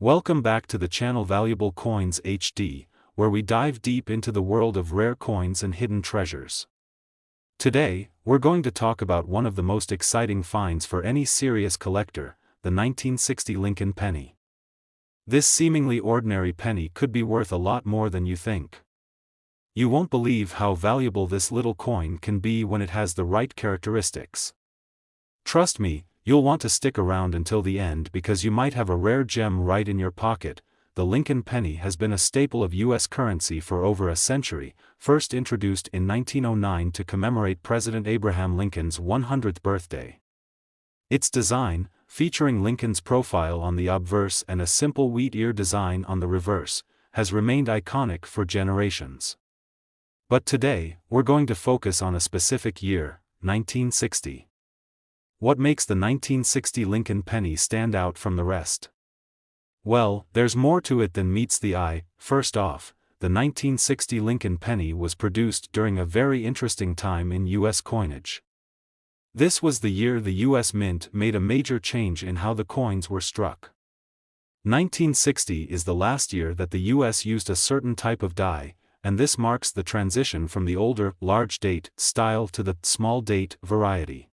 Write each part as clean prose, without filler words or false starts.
Welcome back to the channel Valuable Coins HD, where we dive deep into the world of rare coins and hidden treasures. Today, we're going to talk about one of the most exciting finds for any serious collector, the 1960 Lincoln penny. This seemingly ordinary penny could be worth a lot more than you think. You won't believe how valuable this little coin can be when it has the right characteristics. Trust me, you'll want to stick around until the end because you might have a rare gem right in your pocket. The Lincoln penny has been a staple of U.S. currency for over a century, first introduced in 1909 to commemorate President Abraham Lincoln's 100th birthday. Its design, featuring Lincoln's profile on the obverse and a simple wheat ear design on the reverse, has remained iconic for generations. But today, we're going to focus on a specific year, 1960. What makes the 1960 Lincoln penny stand out from the rest? Well, there's more to it than meets the eye. First off, the 1960 Lincoln penny was produced during a very interesting time in U.S. coinage. This was the year the U.S. Mint made a major change in how the coins were struck. 1960 is the last year that the U.S. used a certain type of die, and this marks the transition from the older, large date style to the small date variety.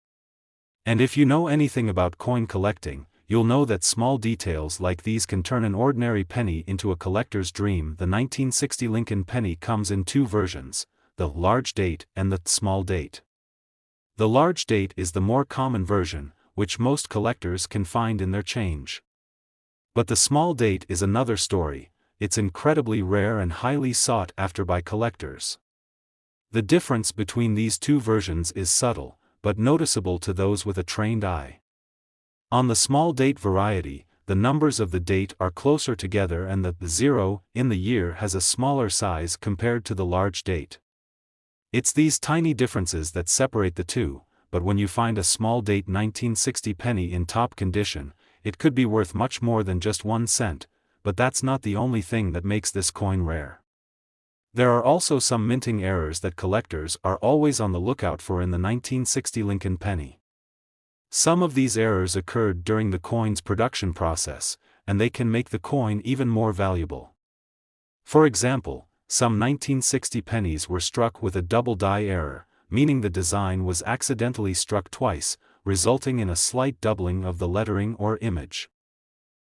And if you know anything about coin collecting, you'll know that small details like these can turn an ordinary penny into a collector's dream. The 1960 Lincoln penny comes in two versions, the large date and the small date. The large date is the more common version, which most collectors can find in their change. But the small date is another story. It's incredibly rare and highly sought after by collectors. The difference between these two versions is subtle, but noticeable to those with a trained eye. On the small date variety, the numbers of the date are closer together and the 0 in the year has a smaller size compared to the large date. It's these tiny differences that separate the two, but when you find a small date 1960 penny in top condition, it could be worth much more than just 1 cent, but that's not the only thing that makes this coin rare. There are also some minting errors that collectors are always on the lookout for in the 1960 Lincoln penny. Some of these errors occurred during the coin's production process, and they can make the coin even more valuable. For example, some 1960 pennies were struck with a double die error, meaning the design was accidentally struck twice, resulting in a slight doubling of the lettering or image.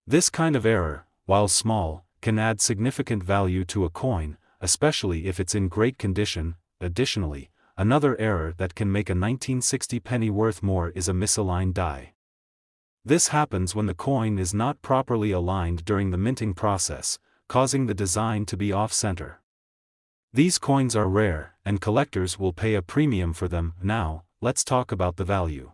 This kind of error, while small, can add significant value to a coin, especially if it's in great condition. Additionally, another error that can make a 1960 penny worth more is a misaligned die. This happens when the coin is not properly aligned during the minting process, causing the design to be off-center. These coins are rare, and collectors will pay a premium for them. Now, let's talk about the value.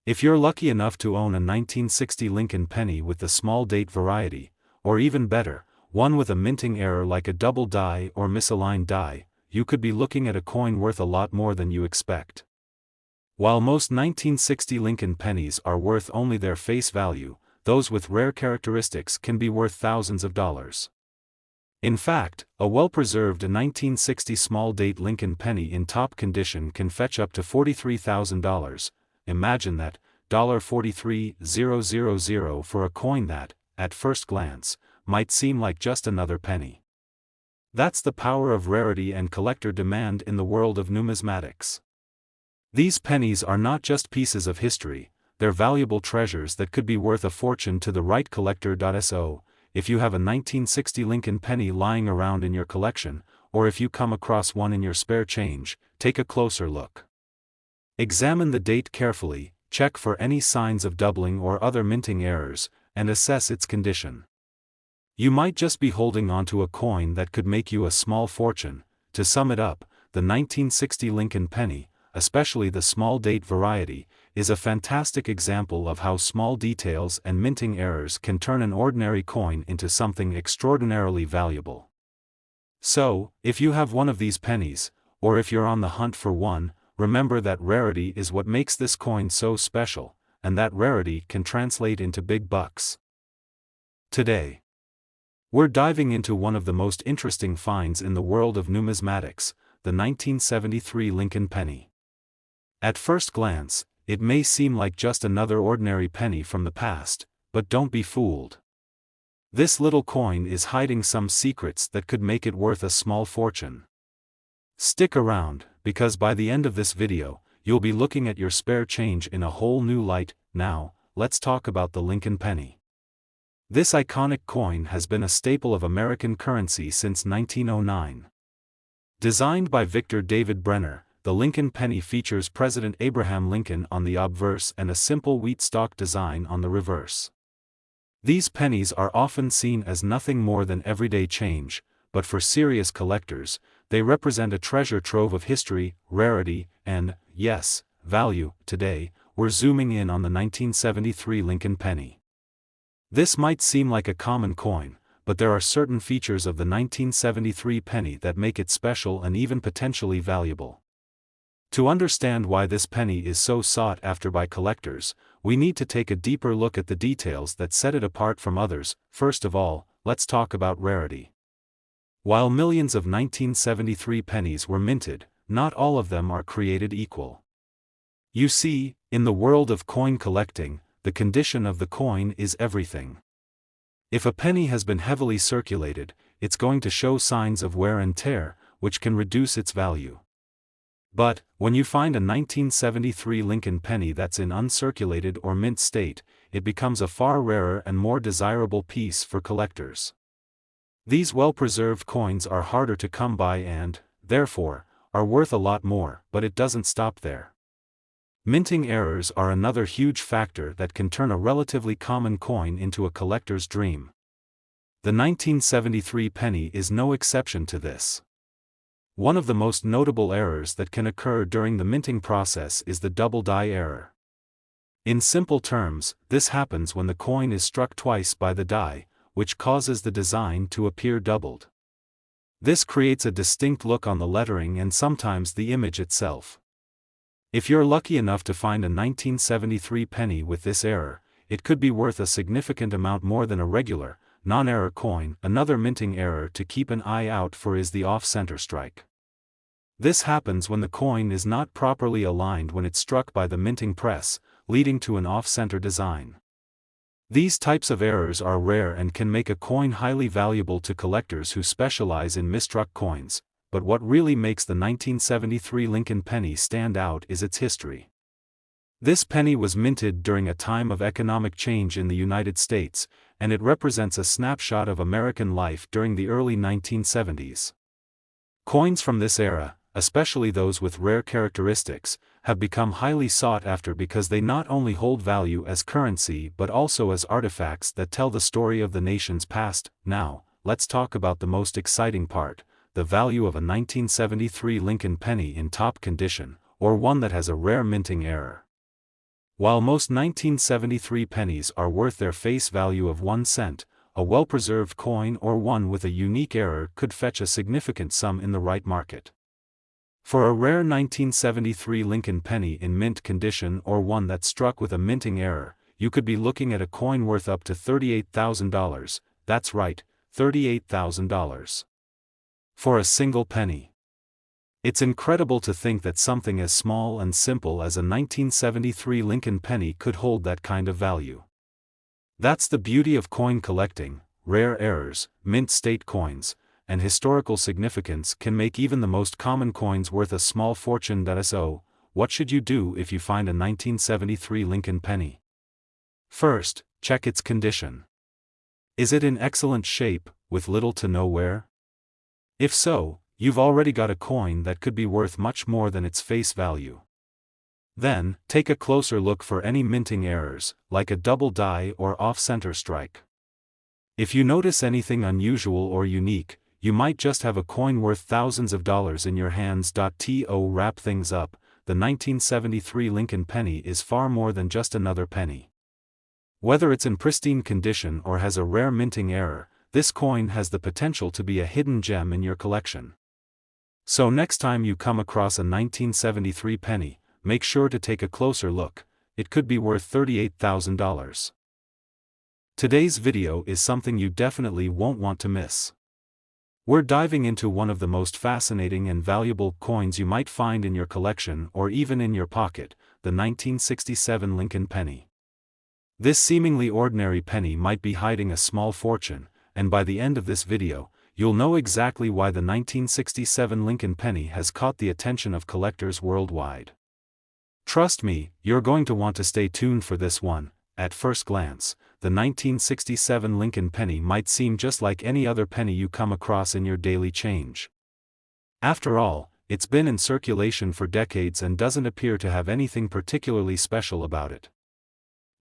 If you're lucky enough to own a 1960 Lincoln penny with the small date variety, or even better, one with a minting error like a double die or misaligned die, you could be looking at a coin worth a lot more than you expect. While most 1960 Lincoln pennies are worth only their face value, those with rare characteristics can be worth thousands of dollars. In fact, a well-preserved 1960 small-date Lincoln penny in top condition can fetch up to $43,000. Imagine that, $43,000 for a coin that, at first glance, might seem like just another penny. That's the power of rarity and collector demand in the world of numismatics. These pennies are not just pieces of history, they're valuable treasures that could be worth a fortune to the right collector. So, if you have a 1960 Lincoln penny lying around in your collection, or if you come across one in your spare change, take a closer look. Examine the date carefully, check for any signs of doubling or other minting errors, and assess its condition. You might just be holding onto a coin that could make you a small fortune. To sum it up, the 1960 Lincoln penny, especially the small date variety, is a fantastic example of how small details and minting errors can turn an ordinary coin into something extraordinarily valuable. So, if you have one of these pennies, or if you're on the hunt for one, remember that rarity is what makes this coin so special, and that rarity can translate into big bucks. Today, we're diving into one of the most interesting finds in the world of numismatics, the 1973 Lincoln penny. At first glance, it may seem like just another ordinary penny from the past, but don't be fooled. This little coin is hiding some secrets that could make it worth a small fortune. Stick around, because by the end of this video, you'll be looking at your spare change in a whole new light. Now, let's talk about the Lincoln penny. This iconic coin has been a staple of American currency since 1909. Designed by Victor David Brenner, the Lincoln penny features President Abraham Lincoln on the obverse and a simple wheat stalk design on the reverse. These pennies are often seen as nothing more than everyday change, but for serious collectors, they represent a treasure trove of history, rarity, and, yes, value. Today, we're zooming in on the 1973 Lincoln penny. This might seem like a common coin, but there are certain features of the 1973 penny that make it special and even potentially valuable. To understand why this penny is so sought after by collectors, we need to take a deeper look at the details that set it apart from others. First of all, let's talk about rarity. While millions of 1973 pennies were minted, not all of them are created equal. You see, in the world of coin collecting, the condition of the coin is everything. If a penny has been heavily circulated, it's going to show signs of wear and tear, which can reduce its value. But, when you find a 1973 Lincoln penny that's in uncirculated or mint state, it becomes a far rarer and more desirable piece for collectors. These well-preserved coins are harder to come by and, therefore, are worth a lot more, but it doesn't stop there. Minting errors are another huge factor that can turn a relatively common coin into a collector's dream. The 1973 penny is no exception to this. One of the most notable errors that can occur during the minting process is the double die error. In simple terms, this happens when the coin is struck twice by the die, which causes the design to appear doubled. This creates a distinct look on the lettering and sometimes the image itself. If you're lucky enough to find a 1973 penny with this error, it could be worth a significant amount more than a regular, non-error coin. Another minting error to keep an eye out for is the off-center strike. This happens when the coin is not properly aligned when it's struck by the minting press, leading to an off-center design. These types of errors are rare and can make a coin highly valuable to collectors who specialize in misstruck coins. But what really makes the 1973 Lincoln penny stand out is its history. This penny was minted during a time of economic change in the United States, and it represents a snapshot of American life during the early 1970s. Coins from this era, especially those with rare characteristics, have become highly sought after because they not only hold value as currency but also as artifacts that tell the story of the nation's past. Now, let's talk about the most exciting part: the value of a 1973 Lincoln penny in top condition, or one that has a rare minting error. While most 1973 pennies are worth their face value of 1 cent, a well-preserved coin or one with a unique error could fetch a significant sum in the right market. For a rare 1973 Lincoln penny in mint condition or one that's struck with a minting error, you could be looking at a coin worth up to $38,000, that's right, $38,000. For a single penny. It's incredible to think that something as small and simple as a 1973 Lincoln penny could hold that kind of value. That's the beauty of coin collecting. Rare errors, mint state coins, and historical significance can make even the most common coins worth a small fortune. So, what should you do if you find a 1973 Lincoln penny? First, check its condition. Is it in excellent shape, with little to no wear? If so, you've already got a coin that could be worth much more than its face value. Then, take a closer look for any minting errors, like a double die or off-center strike. If you notice anything unusual or unique, you might just have a coin worth thousands of dollars in your hands. To wrap things up, the 1973 Lincoln penny is far more than just another penny. Whether it's in pristine condition or has a rare minting error, this coin has the potential to be a hidden gem in your collection. So next time you come across a 1973 penny, make sure to take a closer look. It could be worth $38,000. Today's video is something you definitely won't want to miss. We're diving into one of the most fascinating and valuable coins you might find in your collection or even in your pocket, the 1967 Lincoln penny. This seemingly ordinary penny might be hiding a small fortune, and by the end of this video, you'll know exactly why the 1967 Lincoln penny has caught the attention of collectors worldwide. Trust me, you're going to want to stay tuned for this one. At first glance, the 1967 Lincoln penny might seem just like any other penny you come across in your daily change. After all, it's been in circulation for decades and doesn't appear to have anything particularly special about it.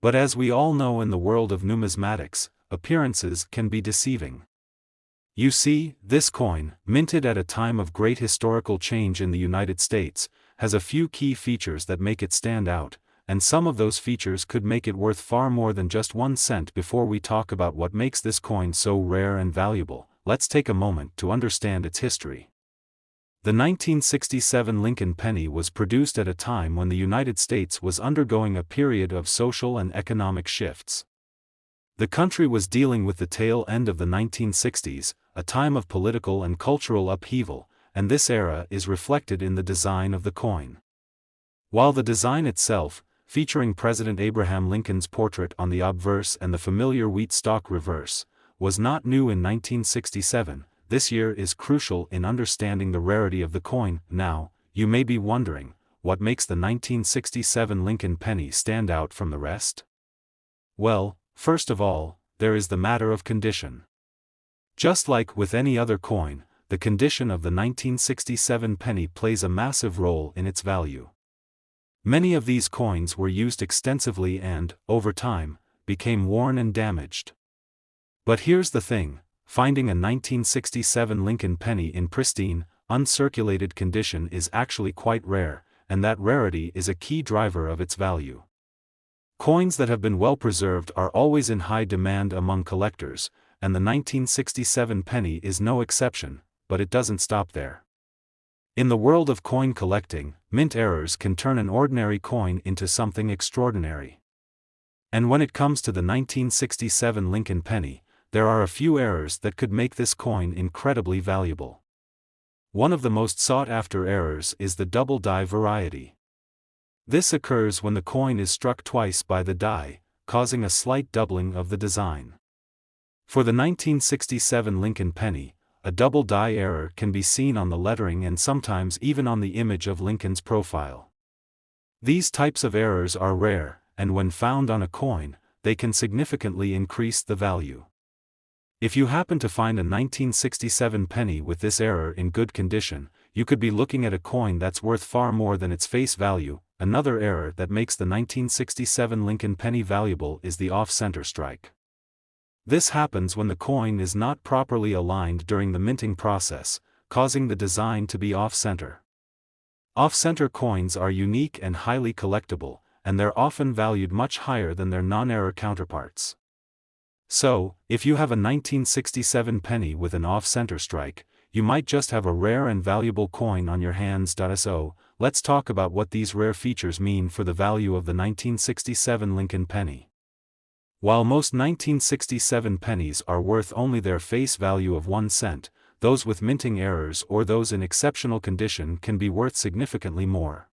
But as we all know, in the world of numismatics, appearances can be deceiving. You see, this coin, minted at a time of great historical change in the United States, has a few key features that make it stand out, and some of those features could make it worth far more than just 1 cent. Before we talk about what makes this coin so rare and valuable, let's take a moment to understand its history. The 1967 Lincoln penny was produced at a time when the United States was undergoing a period of social and economic shifts. The country was dealing with the tail end of the 1960s, a time of political and cultural upheaval, and this era is reflected in the design of the coin. While the design itself, featuring President Abraham Lincoln's portrait on the obverse and the familiar wheat stalk reverse, was not new in 1967, this year is crucial in understanding the rarity of the coin. Now, you may be wondering, what makes the 1967 Lincoln penny stand out from the rest? Well, first of all, there is the matter of condition. Just like with any other coin, the condition of the 1967 penny plays a massive role in its value. Many of these coins were used extensively and, over time, became worn and damaged. But here's the thing. Finding a 1967 Lincoln penny in pristine, uncirculated condition is actually quite rare, and that rarity is a key driver of its value. Coins that have been well preserved are always in high demand among collectors, and the 1967 penny is no exception, but it doesn't stop there. In the world of coin collecting, mint errors can turn an ordinary coin into something extraordinary. And when it comes to the 1967 Lincoln penny, there are a few errors that could make this coin incredibly valuable. One of the most sought-after errors is the double die variety. This occurs when the coin is struck twice by the die, causing a slight doubling of the design. For the 1967 Lincoln penny, a double die error can be seen on the lettering and sometimes even on the image of Lincoln's profile. These types of errors are rare, and when found on a coin, they can significantly increase the value. If you happen to find a 1967 penny with this error in good condition, you could be looking at a coin that's worth far more than its face value. Another error that makes the 1967 Lincoln penny valuable is the off-center strike. This happens when the coin is not properly aligned during the minting process, causing the design to be off-center. Off-center coins are unique and highly collectible, and they're often valued much higher than their non-error counterparts. So, if you have a 1967 penny with an off-center strike, you might just have a rare and valuable coin on your hands. So, let's talk about what these rare features mean for the value of the 1967 Lincoln penny. While most 1967 pennies are worth only their face value of 1 cent, those with minting errors or those in exceptional condition can be worth significantly more.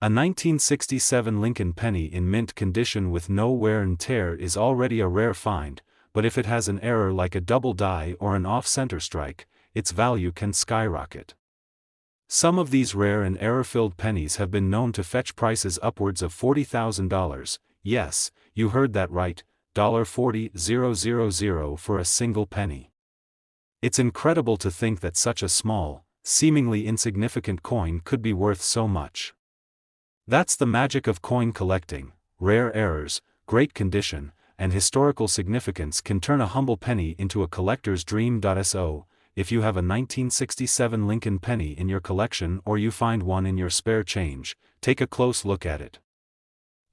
A 1967 Lincoln penny in mint condition with no wear and tear is already a rare find, but if it has an error like a double die or an off-center strike, its value can skyrocket. Some of these rare and error-filled pennies have been known to fetch prices upwards of $40,000, yes, you heard that right, $40,000 for a single penny. It's incredible to think that such a small, seemingly insignificant coin could be worth so much. That's the magic of coin collecting. Rare errors, great condition, and historical significance can turn a humble penny into a collector's dream. So, if you have a 1967 Lincoln penny in your collection or you find one in your spare change, take a close look at it.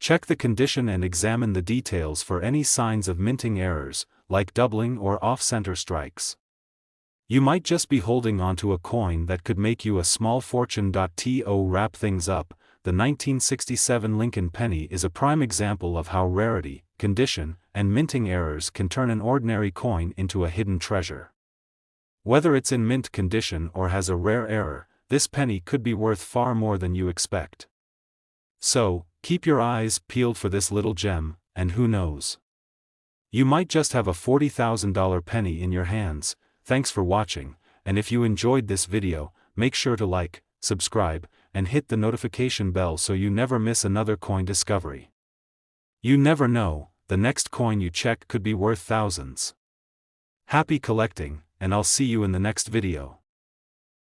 Check the condition and examine the details for any signs of minting errors, like doubling or off-center strikes. You might just be holding onto a coin that could make you a small fortune. To wrap things up, the 1967 Lincoln penny is a prime example of how rarity, condition, and minting errors can turn an ordinary coin into a hidden treasure. Whether it's in mint condition or has a rare error, this penny could be worth far more than you expect. So, keep your eyes peeled for this little gem, and who knows? You might just have a $40,000 penny in your hands. Thanks for watching, and if you enjoyed this video, make sure to like, subscribe, and hit the notification bell so you never miss another coin discovery. You never know, the next coin you check could be worth thousands. Happy collecting, and I'll see you in the next video.